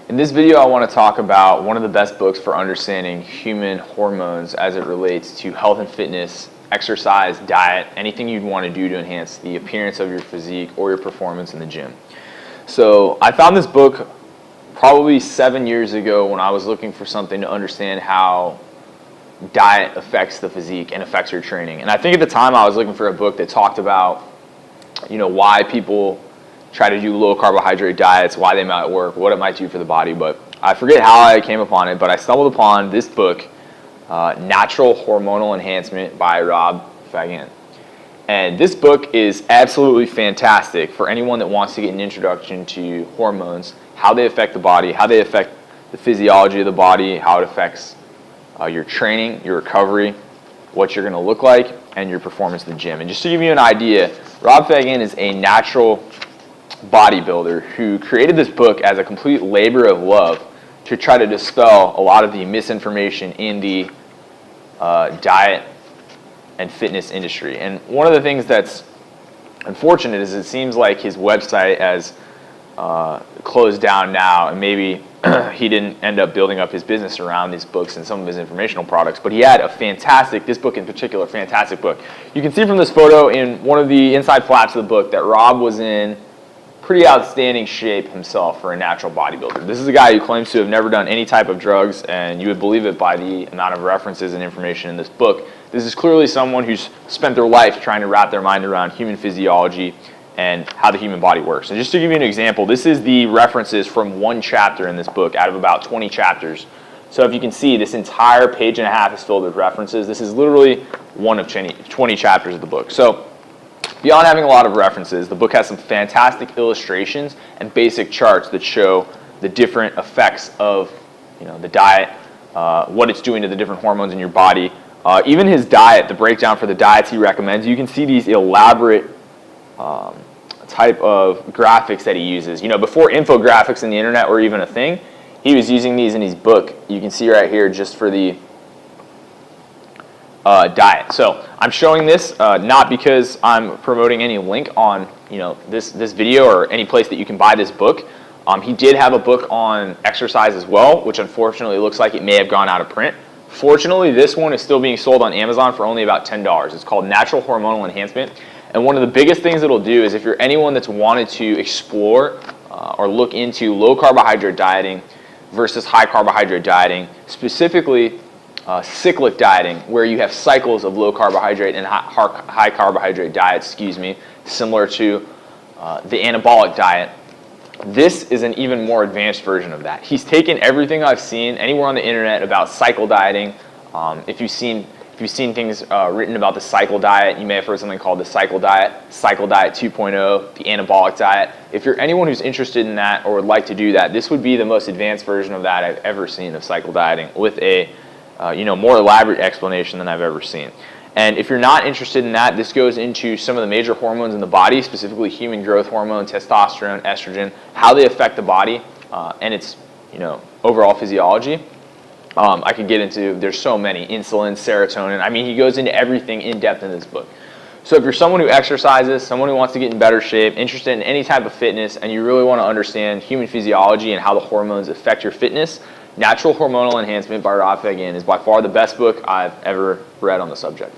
In this video, I want to talk about one of the best books for understanding human hormones as it relates to health and fitness, exercise, diet, anything you'd want to do to enhance the appearance of your physique or your performance in the gym. So I found this book probably 7 years ago when I was looking for something to understand how diet affects the physique and affects your training. And I think at the time I was looking for a book that talked about, why people try to do low carbohydrate diets, why they might work, what it might do for the body. But I forget how I came upon it, but I stumbled upon this book, Natural Hormonal Enhancement by Rob Fagin. And this book is absolutely fantastic for anyone that wants to get an introduction to hormones, how they affect the body, how they affect the physiology of the body, how it affects your training, your recovery, what you're going to look like, and your performance in the gym. And just to give you an idea, Rob Fagin is a natural bodybuilder who created this book as a complete labor of love to try to dispel a lot of the misinformation in the diet and fitness industry. And one of the things that's unfortunate is it seems like his website has closed down now, and maybe he didn't end up building up his business around these books and some of his informational products, but he had this book in particular, fantastic book. You can see from this photo in one of the inside flaps of the book that Rob was in pretty outstanding shape himself for a natural bodybuilder. This is a guy who claims to have never done any type of drugs, and you would believe it by the amount of references and information in this book. This is clearly someone who's spent their life trying to wrap their mind around human physiology and how the human body works. And just to give you an example, this is the references from one chapter in this book out of about 20 chapters. So if you can see, this entire page and a half is filled with references. This is literally one of 20 chapters of the book. So beyond having a lot of references, the book has some fantastic illustrations and basic charts that show the different effects of the diet, what it's doing to the different hormones in your body. Even his diet, the breakdown for the diets he recommends, you can see these elaborate type of graphics that he uses. Before infographics in the internet were even a thing, he was using these in his book. You can see right here just for the diet. So I'm showing this not because I'm promoting any link on this video or any place that you can buy this book. He did have a book on exercise as well, which unfortunately looks like it may have gone out of print. Fortunately, this one is still being sold on Amazon for only about $10. It's called Natural Hormonal Enhancement. And one of the biggest things it'll do is if you're anyone that's wanted to explore or look into low carbohydrate dieting versus high carbohydrate dieting, specifically cyclic dieting, where you have cycles of low carbohydrate and high carbohydrate diets, similar to the anabolic diet. This is an even more advanced version of that. He's taken everything I've seen anywhere on the internet about cycle dieting. If you've seen things written about the cycle diet, you may have heard something called the cycle diet 2.0, the anabolic diet. If you're anyone who's interested in that or would like to do that, this would be the most advanced version of that I've ever seen of cycle dieting, with a more elaborate explanation than I've ever seen. And if you're not interested in that, this goes into some of the major hormones in the body, specifically human growth hormone, testosterone, estrogen, how they affect the body and its overall physiology. I could get into, there's so many, insulin, serotonin. I mean, he goes into everything in depth in this book. So if you're someone who exercises, someone who wants to get in better shape, interested in any type of fitness, and you really want to understand human physiology and how the hormones affect your fitness, Natural Hormonal Enhancement by Rob Fagin is by far the best book I've ever read on the subject.